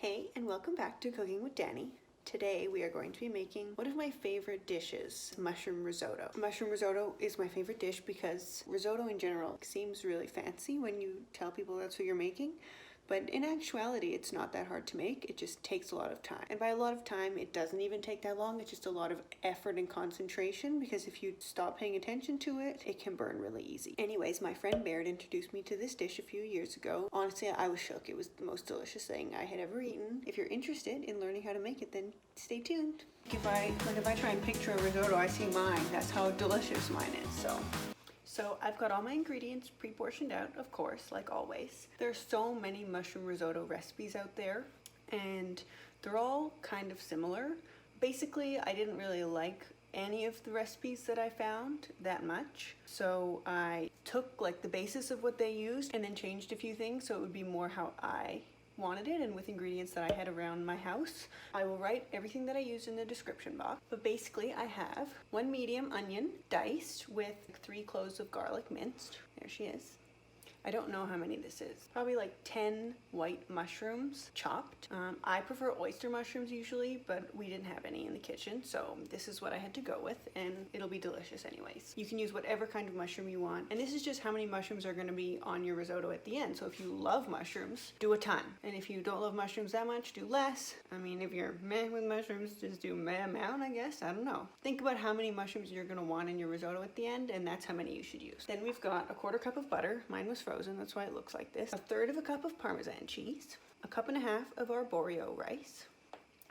Hey, and welcome back to Cooking with Danny. Today we are going to be making one of my favorite dishes, mushroom risotto. Mushroom risotto is my favorite dish because risotto in general seems really fancy when you tell people that's what you're making. But in actuality, it's not that hard to make. It just takes a lot of time. And by a lot of time, it doesn't even take that long. It's just a lot of effort and concentration because if you stop paying attention to it, it can burn really easy. Anyways, my friend Baird introduced me to this dish a few years ago. Honestly, I was shook. It was the most delicious thing I had ever eaten. If you're interested in learning how to make it, then stay tuned. If I try and picture a risotto, I see mine. That's how delicious mine is, So I've got all my ingredients pre-portioned out, of course, like always. There's so many mushroom risotto recipes out there, and they're all kind of similar. Basically, I didn't really like any of the recipes that I found that much, so I took like the basis of what they used and then changed a few things so it would be more how I wanted it and with ingredients that I had around my house. I will write everything that I used in the description box, but basically I have 1 medium onion diced with 3 cloves of garlic minced. There she is. I don't know how many this is. Probably like 10 white mushrooms chopped. I prefer oyster mushrooms usually, but we didn't have any in the kitchen, so this is what I had to go with, and it'll be delicious anyways. You can use whatever kind of mushroom you want, and this is just how many mushrooms are gonna be on your risotto at the end. So if you love mushrooms, do a ton. And if you don't love mushrooms that much, do less. I mean, if you're meh with mushrooms, just do meh amount, I guess. I don't know. Think about how many mushrooms you're gonna want in your risotto at the end, and that's how many you should use. Then we've got a 1/4 cup of butter. Mine was frozen, that's why it looks like this. 1/3 cup of parmesan cheese, 1.5 cups of arborio rice,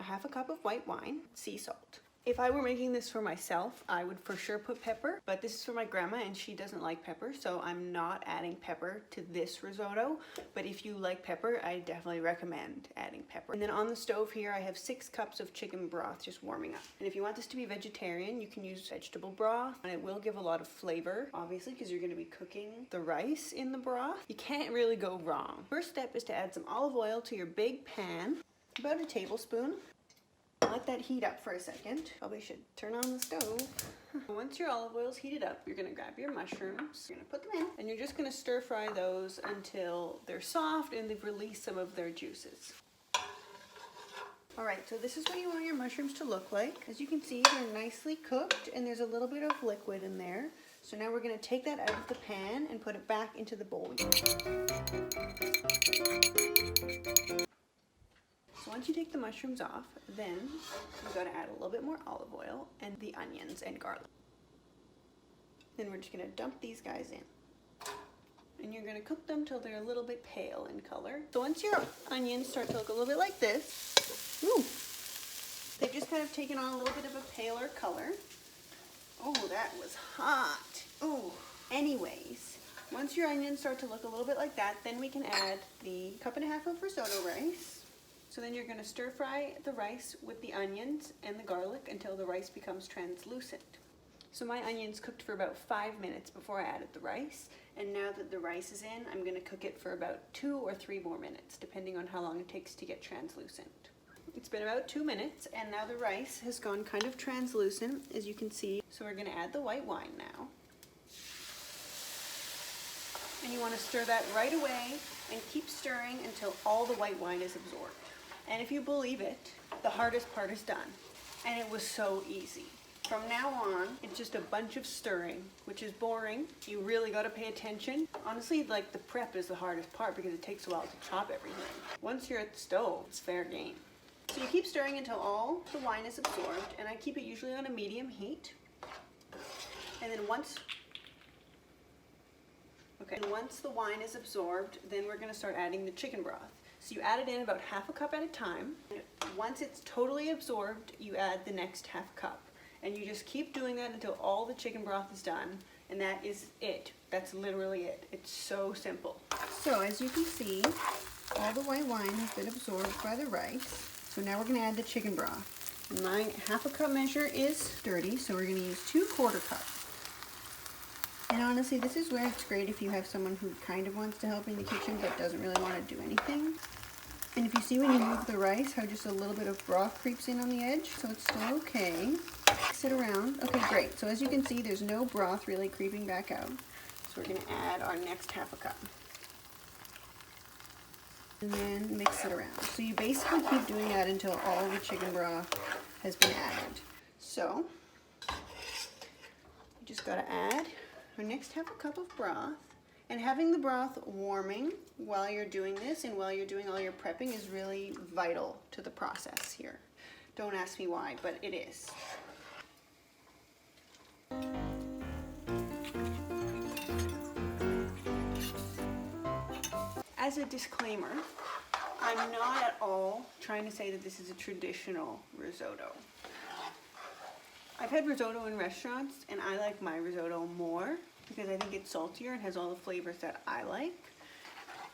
1/2 cup of white wine, sea salt. If I were making this for myself, I would for sure put pepper, but this is for my grandma and she doesn't like pepper, so I'm not adding pepper to this risotto. But if you like pepper, I definitely recommend adding pepper. And then on the stove here, I have 6 cups of chicken broth just warming up. And if you want this to be vegetarian, you can use vegetable broth, and it will give a lot of flavor, obviously, because you're going to be cooking the rice in the broth. You can't really go wrong. First step is to add some olive oil to your big pan, about a tablespoon. Let that heat up for a second. Probably should turn on the stove. Once your olive oil's heated up, you're gonna grab your mushrooms, you're gonna put them in, and you're just gonna stir fry those until they're soft and they've released some of their juices. All right, so this is what you want your mushrooms to look like. As you can see, they're nicely cooked and there's a little bit of liquid in there. So now we're gonna take that out of the pan and put it back into the bowl. So once you take the mushrooms off, then you've got to add a little bit more olive oil and the onions and garlic. Then we're just going to dump these guys in. And you're going to cook them till they're a little bit pale in color. So once your onions start to look a little bit like this, they've just kind of taken on a little bit of a paler color. Oh, that was hot. Oh, anyways, once your onions start to look a little bit like that, then we can add the 1.5 cups of risotto rice. So then you're going to stir fry the rice with the onions and the garlic until the rice becomes translucent. So my onions cooked for about 5 minutes before I added the rice. And now that the rice is in, I'm going to cook it for about 2 or 3 more minutes, depending on how long it takes to get translucent. It's been about 2 minutes, and now the rice has gone kind of translucent, as you can see. So we're going to add the white wine now. And you want to stir that right away and keep stirring until all the white wine is absorbed. And if you believe it, the hardest part is done. And it was so easy. From now on, it's just a bunch of stirring, which is boring. You really got to pay attention. Honestly, like the prep is the hardest part because it takes a while to chop everything. Once you're at the stove, it's fair game. So you keep stirring until all the wine is absorbed, and I keep it usually on a medium heat. And then once the wine is absorbed, then we're going to start adding the chicken broth. So you add it in about 1/2 cup at a time. Once it's totally absorbed, you add the next 1/2 cup. And you just keep doing that until all the chicken broth is done. And that is it. That's literally it. It's so simple. So as you can see, all the white wine has been absorbed by the rice. So now we're going to add the chicken broth. My 1/2 cup measure is dirty, so we're going to use 2 1/4 cups. And honestly, this is where it's great if you have someone who kind of wants to help in the kitchen but doesn't really want to do anything. And if you see when you move the rice, how just a little bit of broth creeps in on the edge, so it's still okay. Mix it around. Okay, great. So as you can see, there's no broth really creeping back out. So we're going to add our next 1/2 cup. And honestly, this is where it's great if you have someone who kind of wants to help in the kitchen but doesn't really want to do anything. And if you see when you move the rice, how just a little bit of broth creeps in on the edge, so it's still okay. So as you can see, there's no broth really creeping back out. So we're going to add our next 1/2 cup. and then mix it around. So you basically keep doing that until all the chicken broth has been added. So you just gotta add our next half a cup of broth. And having the broth warming while you're doing this and while you're doing all your prepping is really vital to the process here. Don't ask me why, but it is. As a disclaimer, I'm not at all trying to say that this is a traditional risotto. I've had risotto in restaurants and I like my risotto more because I think it's saltier and has all the flavors that I like,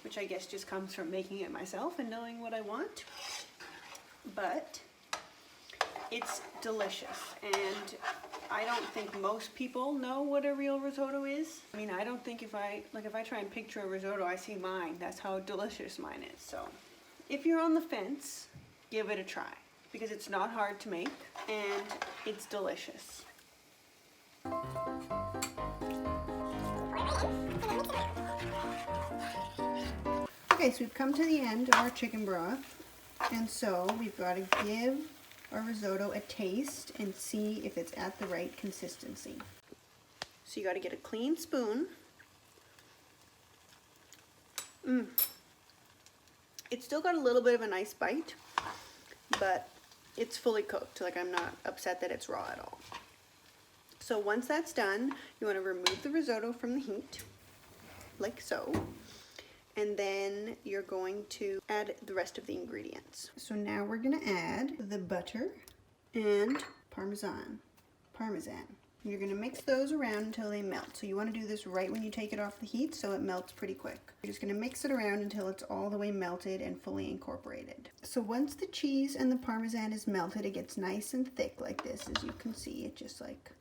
which I guess just comes from making it myself and knowing what I want. But it's delicious, and I don't think most people know what a real risotto is. I mean, I don't think if I try and picture a risotto, I see mine. That's how delicious mine is. So if you're on the fence, give it a try because it's not hard to make and it's delicious. Okay, so we've come to the end of our chicken broth, and so we've got to give our risotto a taste and see if it's at the right consistency. So you got to get a clean spoon. It's still got a little bit of a nice bite, but it's fully cooked. Like, I'm not upset that it's raw at all. So once that's done, you want to remove the risotto from the heat, like so. And then you're going to add the rest of the ingredients. So now we're gonna add the butter and parmesan. You're gonna mix those around until they melt. So you wanna do this right when you take it off the heat so it melts pretty quick. You're just gonna mix it around until it's all the way melted and fully incorporated. So once the cheese and the parmesan is melted, it gets nice and thick like this. As you can see, it just like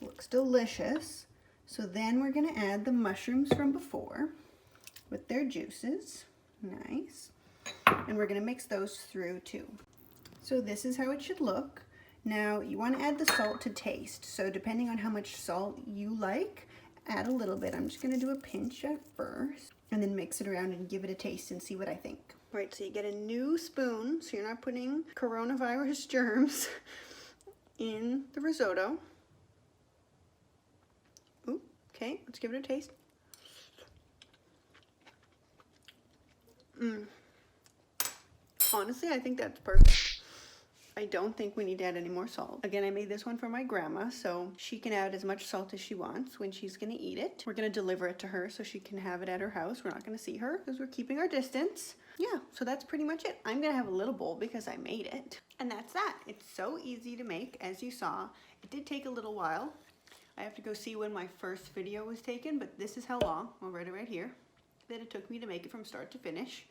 looks delicious. So then we're gonna add the mushrooms from before with their juices. Nice. And we're gonna mix those through too. So this is how it should look. Now you want to add the salt to taste. So depending on how much salt you like, add a little bit. I'm just gonna do a pinch at first and then mix it around and give it a taste and see what I think. All right, so you get a new spoon so you're not putting coronavirus germs in the risotto. Ooh, okay, let's give it a taste. Honestly, I think that's perfect. I don't think we need to add any more salt. Again, I made this one for my grandma, so she can add as much salt as she wants when she's gonna eat it. We're gonna deliver it to her so she can have it at her house. We're not gonna see her because we're keeping our distance. Yeah, so that's pretty much it. I'm gonna have a little bowl because I made it. And that's that. It's so easy to make, as you saw. It did take a little while. I have to go see when my first video was taken, but this is how long, I'll write it right here, that it took me to make it from start to finish.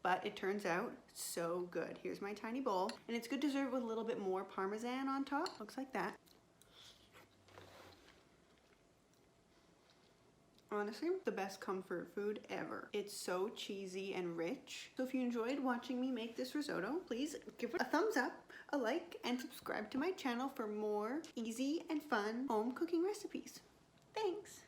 But it turns out so good. Here's my tiny bowl. And it's good to serve with a little bit more parmesan on top. Looks like that. Honestly, the best comfort food ever. It's so cheesy and rich. So if you enjoyed watching me make this risotto, please give it a thumbs up, a like, and subscribe to my channel for more easy and fun home cooking recipes. Thanks.